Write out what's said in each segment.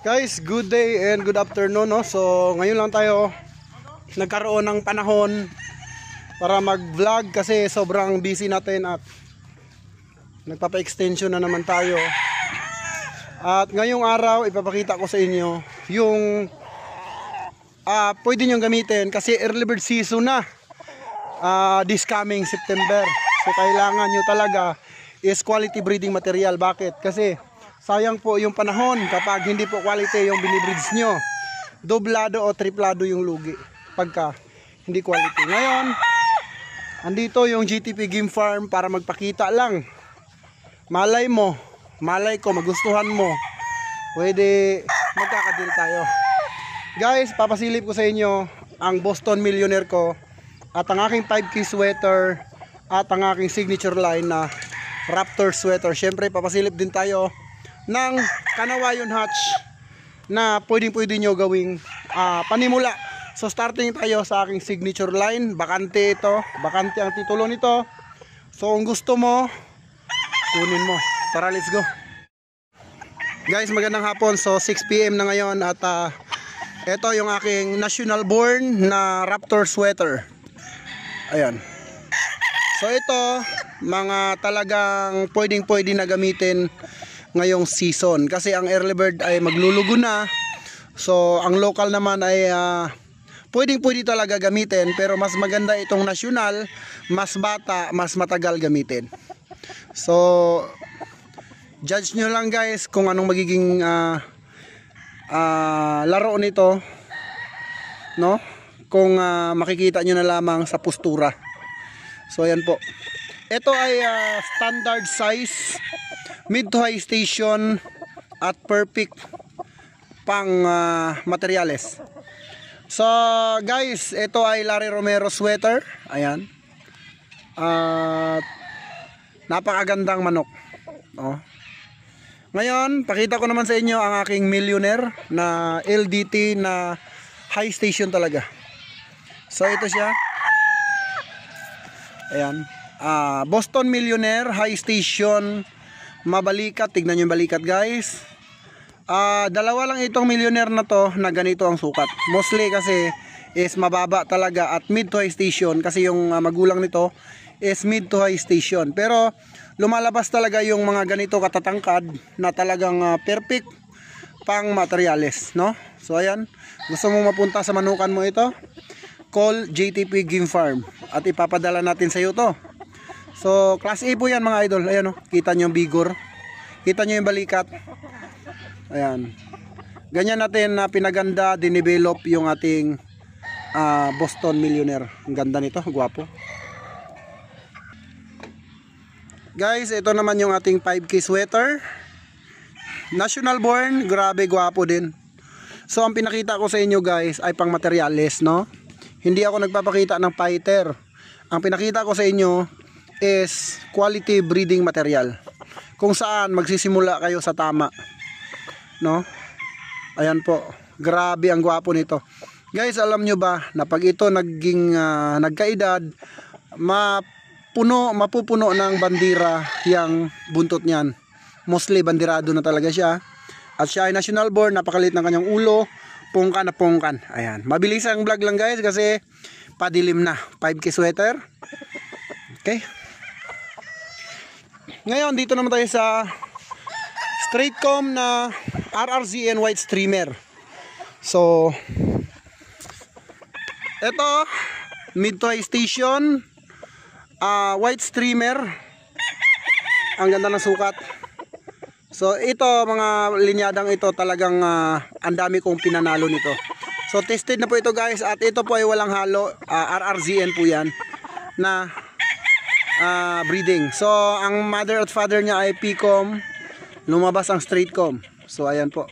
Guys, good day and good afternoon, no? So, ngayon lang tayo nagkaroon ng panahon para mag-vlog kasi sobrang busy natin at nagpapa-extension na naman tayo. At ngayong araw, ipapakita ko sa inyo yung pwede nyo gamitin kasi early bird season na this coming September. So, kailangan nyo talaga is quality breeding material. Bakit? Kasi sayang po yung panahon kapag hindi po quality yung binibreeds nyo. Doblado o triplado yung lugi pagka hindi quality. Ngayon, andito yung GTP Game Farm para magpakita lang. Malay mo, malay ko, magustuhan mo, pwede magkakadil tayo. Guys, papasilip ko sa inyo ang Boston Millionaire ko at ang aking 5K sweater at ang aking signature line na Raptor sweater. Syempre, papasilip din tayo ng Kanawayon hatch na pwede nyo gawing panimula. So starting tayo sa aking signature line. Bakante ito, bakante ang titulo nito. So kung gusto mo, kunin mo. Tara, let's go. Guys, magandang hapon. So 6 PM na ngayon at ito yung aking national born na Raptor sweater. Ayan. So ito, mga talagang pwede na gamitin ngayong season kasi ang early bird ay maglulugo na. So ang local naman ay pwede talaga gamitin, pero mas maganda itong national, mas bata, mas matagal gamitin. So judge nyo lang guys kung anong magiging laro nito, no? Kung makikita nyo na lamang sa postura. So ayan po. Ito ay standard size, mid to high station at perfect pang materyales. So guys, ito ay Larry Romero sweater. Ayan. Napakagandang manok. Oh. Ngayon, pakita ko naman sa inyo ang aking Millionaire na LDT na high station talaga. So ito siya. Ayan. Boston Millionaire high station, mabalikat. Tignan nyo yung balikat guys. Dalawa lang itong Millionaire na to na ganito ang sukat. Mostly kasi is mababa talaga at mid to high station kasi yung magulang nito is mid to high station. Pero lumalabas talaga yung mga ganito katatangkad na talagang perfect pang materyales, no? So ayan, gusto mo mapunta sa manukan mo ito, call JTP Game Farm at ipapadala natin sa iyo to. So class A po yan mga idol. Ayan o, kita nyo yung bigor, kita nyo yung balikat. Ayan, ganyan natin na pinaganda, dinevelop yung ating Boston Millionaire. Ang ganda nito, gwapo. Guys, ito naman yung ating 5K sweater, national born, grabe gwapo din. So ang pinakita ko sa inyo guys ay pang materyales, no? Hindi ako nagpapakita ng fighter. Ang pinakita ko sa inyo is quality breeding material, kung saan magsisimula kayo sa tama, no? Ayan po, grabe ang gwapo nito guys. Alam nyo ba na pag ito nagkaedad, mapupuno ng bandira yung buntot niyan. Mostly bandirado na talaga siya. At siya ay national born, napakalit ng kanyang ulo, pungkan na pungkan. Ayan, mabilis ang vlog lang guys kasi padilim na. 5K sweater. Okay. Ngayon, dito naman tayo sa straight comb na RRZN white streamer. So ito, mid to high station, white streamer. Ang ganda ng sukat. So ito, mga linyadang ito talagang ang dami kong pinanalo nito. So tested na po ito guys, at ito po ay walang halo, RRZN po yan na breeding. So ang mother at father niya ay P-comb, lumabas ang straight comb. So ayan po.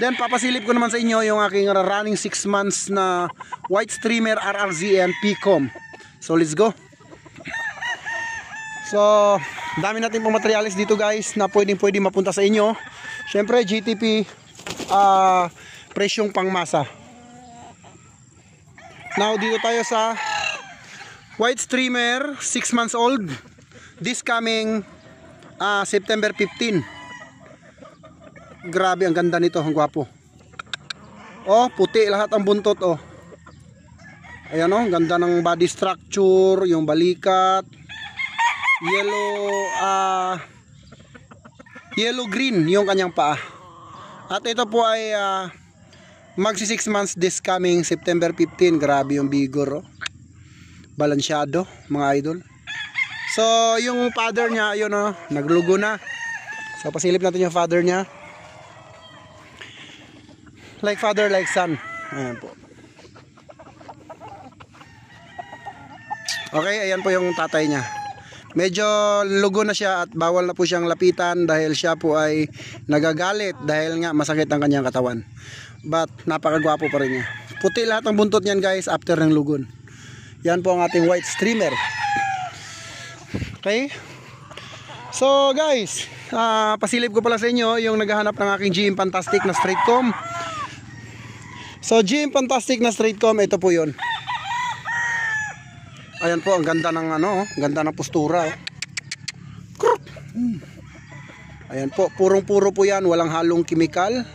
Then papasilip ko naman sa inyo yung aking running 6 months na white streamer RRZN P-comb. So let's go. So dami natin pong materials dito guys na pwede mapunta sa inyo. Syempre GTP presyong pangmasa. Now dito tayo sa white streamer 6 months old, this coming September 15. Grabe, ang ganda nito, ang gwapo. Oh, puti lahat ang buntot, oh. Ayan, oh, ganda ng body structure, yung balikat. Yellow green yung kanyang paa. At ito po ay magsi 6 months this coming September 15. Grabe yung bigor, oh. Balansyado, mga idol. So, yung father niya, ayun, oh, naglugo na. So, pasilip natin yung father niya. Like father, like son. Ayan po. Okay, ayan po yung tatay niya. Medyo lugo na siya at bawal na po siyang lapitan dahil siya po ay nagagalit dahil nga masakit ang kanyang katawan. But napakagwapo pa rin niya. Puti lahat ng buntot niyan, guys, after ng lugon. Yan po ang ating white streamer. Okay? So guys, pasilip ko pala sa inyo yung naghahanap ng aking GM Fantastic na straight comb. So GM Fantastic na straight comb, ito po yun. Ayan po, ang ganda ng ganda ng postura. Ayan po, purong-puro po yan, walang halong kimikal.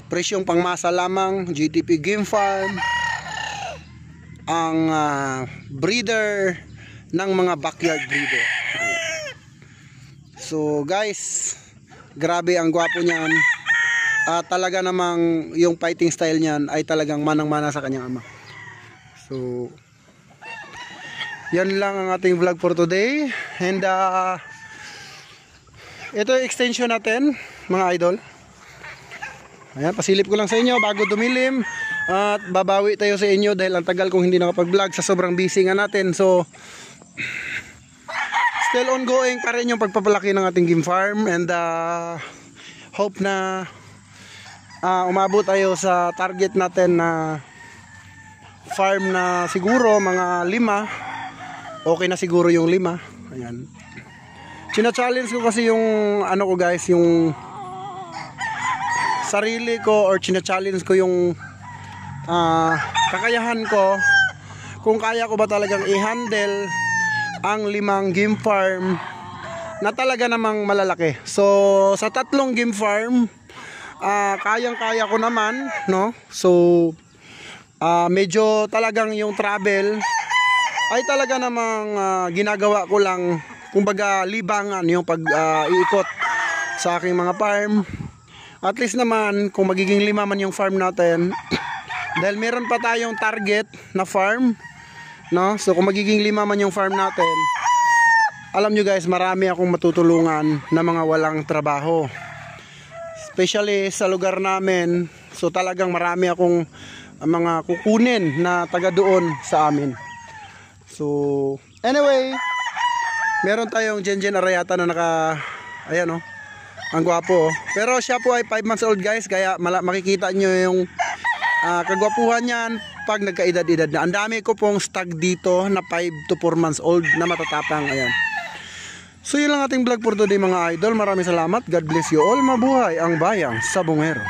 Presyong pangmasa lamang, GTP Game Farm. Ang breeder ng mga backyard breeder. So guys, grabe ang gwapo niyan. Talaga namang yung fighting style niyan ay talagang manang-mana sa kanyang ama. So yan lang ang ating vlog for today. And ito yung extension natin, mga idol. Ayan, pasilip ko lang sa inyo bago dumilim. At babawi tayo sa inyo dahil ang tagal kong hindi nakapag-vlog sa sobrang busy nga natin. So still ongoing pa rin yung pagpapalaki ng ating game farm. And hope na umabot tayo sa target natin na farm na siguro mga 5. Okay na siguro yung 5. Ayan. China-challenge ko kasi yung ko guys, yung sarili ko, or china-challenge ko yung kakayahan ko, kung kaya ko ba talagang i-handle ang 5 game farm na talaga namang malalaki. So sa 3 game farm, kayang-kaya ko naman, no? So medyo talagang yung travel ay talaga namang ginagawa ko lang, kumbaga libangan yung pag-iikot sa aking mga farm. At least naman kung magiging 5 man yung farm natin dahil meron pa tayong target na farm, no? So kung magiging 5 man yung farm natin, alam nyo guys, marami akong matutulungan na mga walang trabaho, especially sa lugar namin. So talagang marami akong mga kukunin na taga doon sa amin. So anyway, meron tayong Jenjen Arayata na ayan, oh, ang gwapo, oh. Pero siya po ay 5 months old, guys, kaya makikita nyo yung kagwapuhan niyan pag nagkaedad-edad na. Ang dami ko pong stag dito na 5 to 4 months old na matatapang. Ayan. So yun lang ating vlog for today, mga idol. Maraming salamat. God bless you all. Mabuhay ang bayang Sabongero.